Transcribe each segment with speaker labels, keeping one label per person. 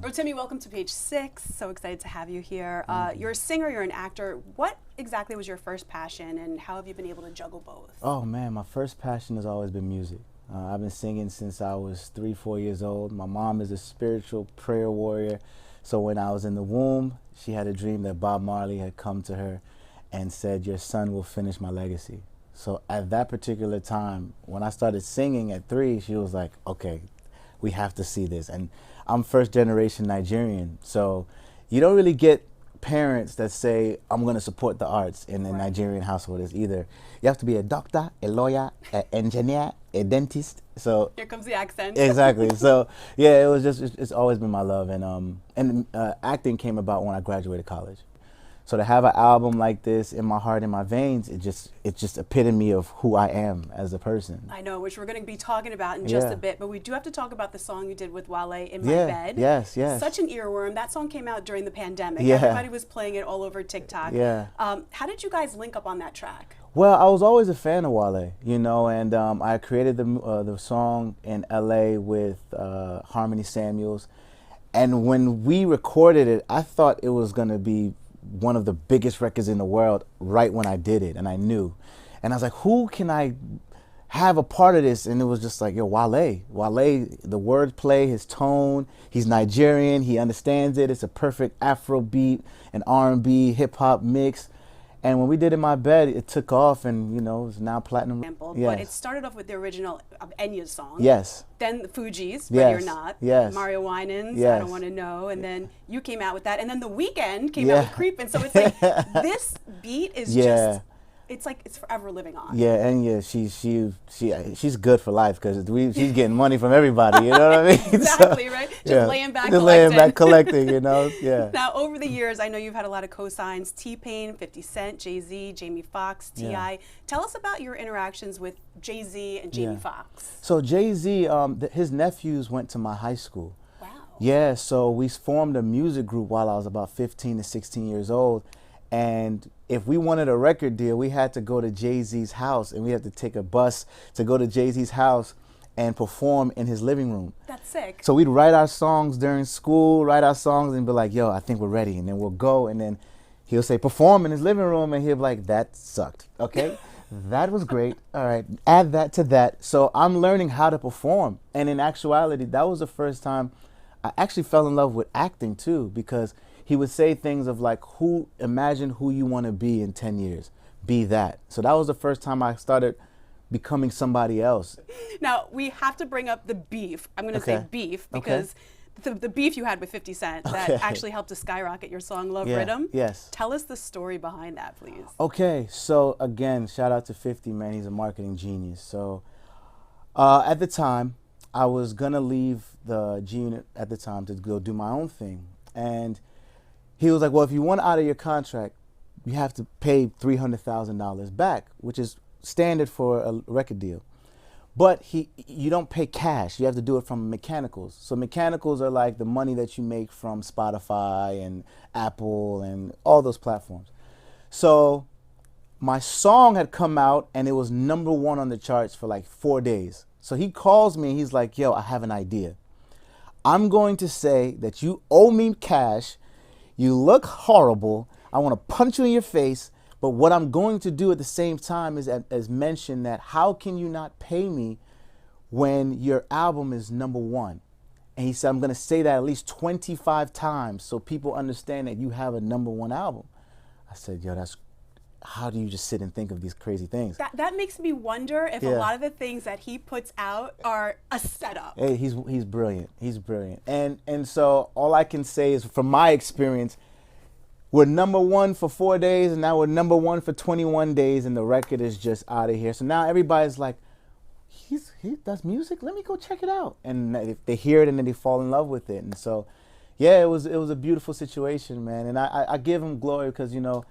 Speaker 1: Rotimi, welcome to Page 6. So excited to have you here. You're a singer, you're an actor. What exactly was your first passion, and how have you been able to juggle both?
Speaker 2: Oh man, my first passion has always been music. I've been singing since I was 3, 4 years old. My mom is a spiritual prayer warrior. So when I was in the womb, she had a dream that Bob Marley had come to her and said, "Your son will finish my legacy." So at that particular time, when I started singing at 3, she was like, okay, we have to see this. And I'm first generation Nigerian, so you don't really get parents that say, I'm going to support the arts in the Nigerian household. It's either you have to be a doctor, a lawyer, an engineer, a dentist. So
Speaker 1: here comes the accent.
Speaker 2: Exactly. So yeah, it's always been my love. And acting came about when I graduated college. So to have an album like this in my heart, in my veins, it's just epitome of who I am as a person.
Speaker 1: I know, which we're going to be talking about in just a bit, but we do have to talk about the song you did with Wale, In My Bed.
Speaker 2: Yes.
Speaker 1: Such an earworm. That song came out during the pandemic. Everybody was playing it all over TikTok. How did you guys link up on that track?
Speaker 2: Well, I was always a fan of Wale, you know, and I created the song in LA with Harmony Samuels. And when we recorded it, I thought it was going to be one of the biggest records in the world right when I did it, and I knew. And I was like, who can I have a part of this? And it was just like, yo, Wale, the wordplay, his tone, he's Nigerian, he understands it. It's a perfect Afrobeat and R&B hip hop mix. And when we did In My Bed, it took off, and you know, it's now platinum.
Speaker 1: But it started off with the original Enya's song.
Speaker 2: Yes.
Speaker 1: Then the Fugees, Ready or Not.
Speaker 2: Yes.
Speaker 1: Mario Winans,
Speaker 2: yes.
Speaker 1: I Don't Want to Know. And then you came out with that. And then The Weeknd came out with Creepin'. So it's like, this beat is just, it's like it's forever living on.
Speaker 2: Yeah, and she's good for life because she's getting money from everybody. You know what I mean?
Speaker 1: Exactly, right. Just laying back,
Speaker 2: collecting. You know. Yeah.
Speaker 1: Now, over the years, I know you've had a lot of co-signs: T-Pain, 50 Cent, Jay-Z, Jamie Foxx, T.I. Tell us about your interactions with Jay-Z and Jamie Foxx.
Speaker 2: So Jay-Z, his nephews went to my high school.
Speaker 1: Wow.
Speaker 2: Yeah, so we formed a music group while I was about 15 to 16 years old. And if we wanted a record deal, we had to go to Jay-Z's house, and we had to take a bus to go to Jay-Z's house and perform in his living room.
Speaker 1: That's sick.
Speaker 2: So we'd write our songs during school, and be like, yo, I think we're ready. And then we'll go, and then he'll say, perform in his living room, and he'll be like, that sucked, okay? That was great. All right, add that to that. So I'm learning how to perform. And in actuality, that was the first time I actually fell in love with acting too, because he would say things of like, imagine who you want to be in 10 years. Be that. So that was the first time I started becoming somebody else.
Speaker 1: Now, we have to bring up the beef. I'm going to say beef because the beef you had with 50 Cent that actually helped to skyrocket your song Love Rhythm.
Speaker 2: Yes.
Speaker 1: Tell us the story behind that, please.
Speaker 2: Okay, so again, shout out to 50, man. He's a marketing genius. So at the time, I was going to leave the G Unit at the time to go do my own thing. And he was like, well, if you want out of your contract, you have to pay $300,000 back, which is standard for a record deal. But you don't pay cash. You have to do it from mechanicals. So mechanicals are like the money that you make from Spotify and Apple and all those platforms. So my song had come out, and it was #1 on the charts for like 4 days. So he calls me, and he's like, yo, I have an idea. I'm going to say that you owe me cash. You look horrible. I want to punch you in your face. But what I'm going to do at the same time is mention that how can you not pay me when your album is #1? And he said, I'm going to say that at least 25 times so people understand that you have a #1 album. I said, yo, how do you just sit and think of these crazy things?
Speaker 1: That makes me wonder if a lot of the things that he puts out are a setup.
Speaker 2: Hey, he's brilliant. He's brilliant. And so all I can say is, from my experience, we're #1 for 4 days, and now we're #1 for 21 days, and the record is just out of here. So now everybody's like, he does music? Let me go check it out. And they hear it, and then they fall in love with it. And so, yeah, it was a beautiful situation, man. And I give him glory because, you know,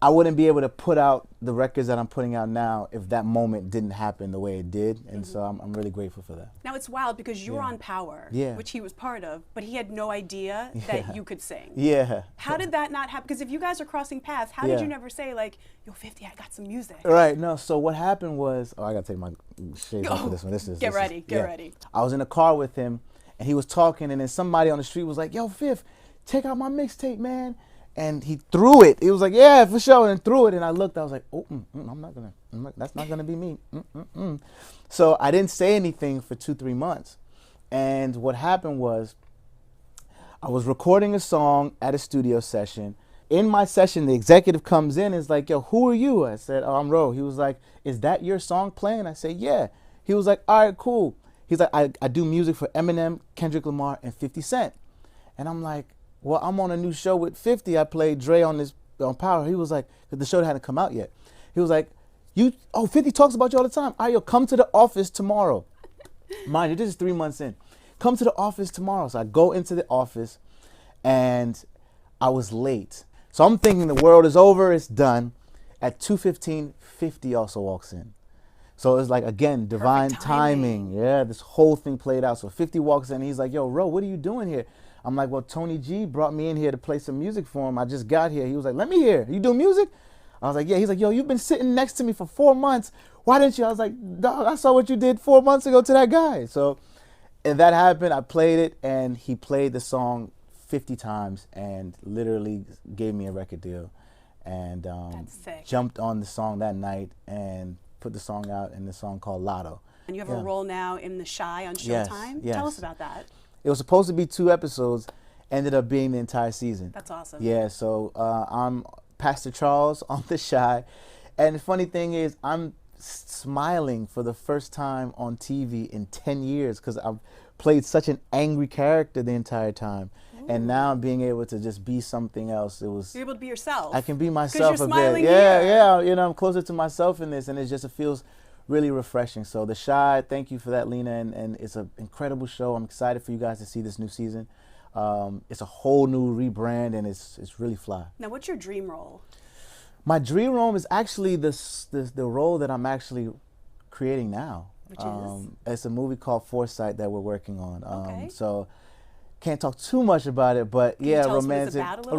Speaker 2: I wouldn't be able to put out the records that I'm putting out now if that moment didn't happen the way it did. And so I'm really grateful for that.
Speaker 1: Now, it's wild because you were on Power, which he was part of, but he had no idea that you could sing.
Speaker 2: Yeah.
Speaker 1: How did that not happen? Because if you guys are crossing paths, how did you never say, like, yo, 50, I got some music?
Speaker 2: Right. No, so what happened was, I got to take my shades off for this one.
Speaker 1: Get ready.
Speaker 2: I was in a car with him, and he was talking, and then somebody on the street was like, "Yo, Fifth, check out my mixtape, man." And he threw it. He was like, "Yeah, for sure," and threw it. And I looked. I was like, "Oh, that's not gonna be me." So I didn't say anything for 2-3 months. And what happened was, I was recording a song at a studio session. In my session, the executive comes in and is like, "Yo, who are you?" I said, "Oh, I'm Ro." He was like, "Is that your song playing?" I said, "Yeah." He was like, "All right, cool." He's like, I do music for Eminem, Kendrick Lamar, and 50 Cent. And I'm like, "Well, I'm on a new show with 50. I played Dre on Power." He was like, because the show hadn't come out yet. He was like, 50 talks about you all the time. All right, yo, come to the office tomorrow. Mind you, this is 3 months in. Come to the office tomorrow. So I go into the office, and I was late. So I'm thinking the world is over, it's done. At 2:15, 50 also walks in. So it's like, again, divine timing. Yeah, this whole thing played out. So 50 walks in, and he's like, "Yo, Ro, what are you doing here?" I'm like, "Well, Tony G brought me in here to play some music for him. I just got here." He was like, "Let me hear. You do music?" I was like, "Yeah." He's like, "Yo, you've been sitting next to me for 4 months. Why didn't you?" I was like, "Dog, I saw what you did 4 months ago to that guy." So, and that happened. I played it, and he played the song 50 times and literally gave me a record deal. And jumped on the song that night and put the song out, in the song called Lotto.
Speaker 1: And you have a role now in The Shy on Showtime.
Speaker 2: Yes.
Speaker 1: Tell us about that.
Speaker 2: It was supposed to be 2 episodes, ended up being the entire season.
Speaker 1: That's awesome.
Speaker 2: Yeah, so I'm Pastor Charles on The Shy. And the funny thing is, I'm smiling for the first time on TV in 10 years because I've played such an angry character the entire time. And now I'm being able to just be something else. You're
Speaker 1: able to be yourself.
Speaker 2: I can be myself
Speaker 1: you're
Speaker 2: a
Speaker 1: smiling
Speaker 2: bit.
Speaker 1: here.
Speaker 2: Yeah. You know, I'm closer to myself in this, and it feels really refreshing. So The Shy, thank you for that, Lena, and it's an incredible show. I'm excited for you guys to see this new season. It's a whole new rebrand, and it's really fly.
Speaker 1: Now, what's your dream role?
Speaker 2: My dream role is actually the role that I'm actually creating now.
Speaker 1: Which is?
Speaker 2: It's a movie called Foresight that we're working on.
Speaker 1: Okay.
Speaker 2: So can't talk too much about it, but
Speaker 1: Can you tell us what
Speaker 2: romantic,
Speaker 1: it's about
Speaker 2: a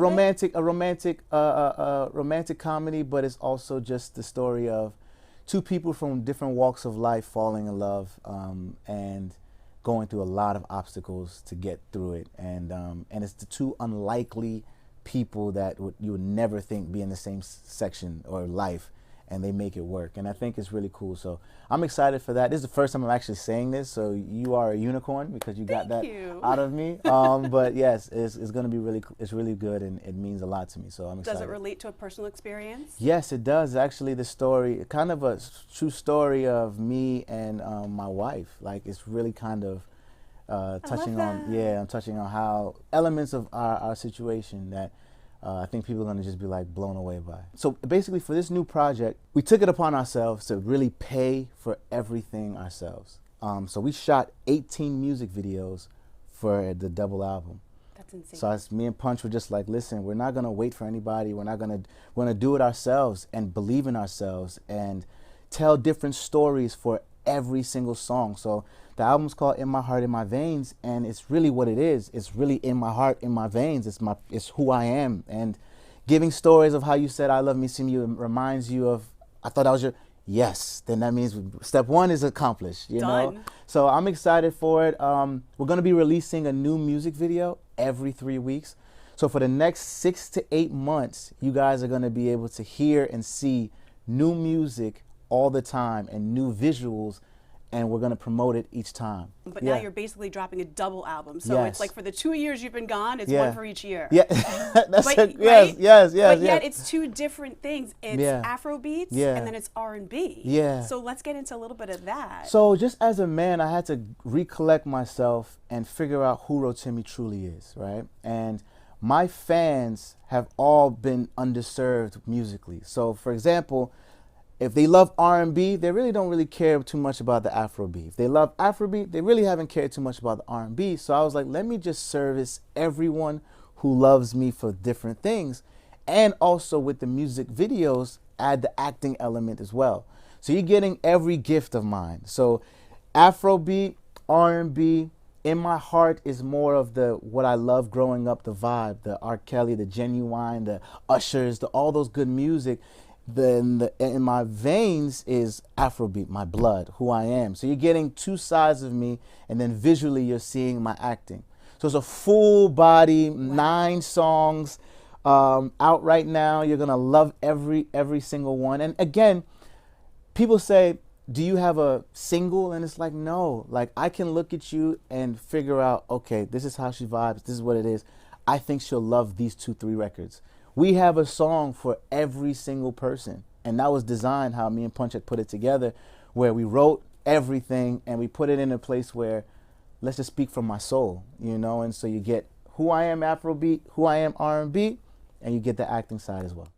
Speaker 2: romantic comedy, but it's also just the story of 2 people from different walks of life falling in love and going through a lot of obstacles to get through it, and it's the 2 unlikely people that you would never think be in the same section or life, and they make it work, and I think it's really cool. So I'm excited for that. This is the first time I'm actually saying this, so you are a unicorn because you got that out of me. But yes, it's going to be really good, and it means a lot to me. So I'm excited.
Speaker 1: Does it relate to a personal experience?
Speaker 2: Yes, it does. Actually, the story, kind of a true story of me and my wife. Like, it's really kind of touching on, I'm touching on how elements of our situation that I think people are going to just be like blown away by. So basically, for this new project, we took it upon ourselves to really pay for everything ourselves. So we shot 18 music videos for the double album.
Speaker 1: That's insane.
Speaker 2: So me and Punch were just like, listen, we're not going to wait for anybody. We're going to do it ourselves and believe in ourselves and tell different stories for every single song. So the album's called In My Heart, In My Veins, and it's really what it is. It's really in my heart, in my veins. It's who I am. And giving stories of how you said I love me, see you, reminds you of, I thought that was your, yes, then that means step 1 is accomplished, you know? So I'm excited for it. We're going to be releasing a new music video every 3 weeks. So for the next 6 to 8 months, you guys are going to be able to hear and see new music all the time and new visuals, and we're going to promote it each time.
Speaker 1: But now you're basically dropping a double album. So it's like for the 2 years you've been gone, it's one for each year.
Speaker 2: Yeah, yes.
Speaker 1: But yet it's 2 different things. It's Afrobeats and then it's R&B.
Speaker 2: Yeah.
Speaker 1: So let's get into a little bit of that.
Speaker 2: So just as a man, I had to recollect myself and figure out who Rotimi truly is, right? And my fans have all been underserved musically. So for example, if they love R&B, they really don't care too much about the Afrobeat. If they love Afrobeat, they really haven't cared too much about the R&B. So I was like, let me just service everyone who loves me for different things. And also with the music videos, add the acting element as well. So you're getting every gift of mine. So Afrobeat, R&B, In My Heart is more of what I love growing up, the vibe, the R. Kelly, the Genuine, the Ushers, all those good music. in my veins is Afrobeat, my blood, who I am. So you're getting two sides of me, and then visually you're seeing my acting. So it's a full body, 9 songs out right now. You're gonna love every single one. And again, people say, do you have a single? And it's like, no. Like, I can look at you and figure out, okay, this is how she vibes, this is what it is. I think she'll love these 2-3 records. We have a song for every single person. And that was designed how me and Punch had put it together, where we wrote everything and we put it in a place where, let's just speak from my soul, you know? And so you get who I am Afrobeat, who I am R&B, and you get the acting side as well.